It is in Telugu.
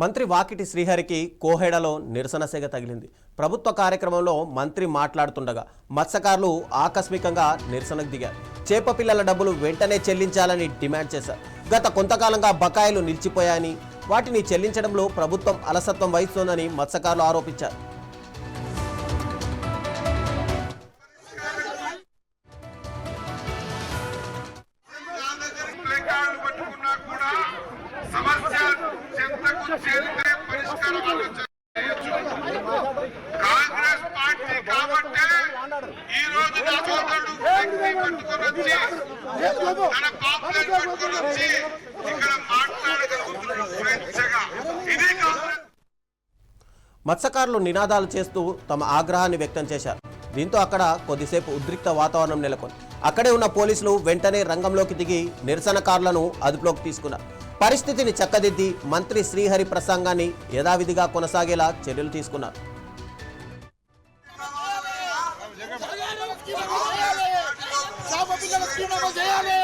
మంత్రి వాకిటి శ్రీహరికి కోహెడలో నిరసన సెగ తగిలింది. ప్రభుత్వ కార్యక్రమంలో మంత్రి మాట్లాడుతుండగా మత్స్యకారులు ఆకస్మికంగా నిరసనకు దిగారు. చేప పిల్లల డబ్బులు వెంటనే చెల్లించాలని డిమాండ్ చేశారు. గత కొంతకాలంగా బకాయిలు నిలిచిపోయాయని, వాటిని చెల్లించడంలో ప్రభుత్వం అలసత్వం వహిస్తోందని మత్స్యకారులు ఆరోపించారు. కాంగ్రెస్ పార్టీ కాబట్టి ఈ రోజు నా సోదరుడు పట్టుకొని వచ్చి తన పాపులర్ పట్టుకొని వచ్చి ఇక్కడ మాట్లాడగలుగుతున్నారు. ఇది కాంగ్రెస్. మత్స్యకారులు నినాదాలు చేస్తూ తమ ఆగ్రహాన్ని వ్యక్తం చేశారు. దీంతో అక్కడ కొద్దిసేపు ఉద్రిక్త వాతావరణం నెలకొంది. అక్కడే ఉన్న పోలీసులు వెంటనే రంగంలోకి దిగి నిరసనకారులను అదుపులోకి తీసుకున్నారు. పరిస్థితిని చక్కదిద్ది మంత్రి శ్రీహరి ప్రసంగాన్ని యథావిధిగా కొనసాగేలా చర్యలు తీసుకున్నారు. చేయాలి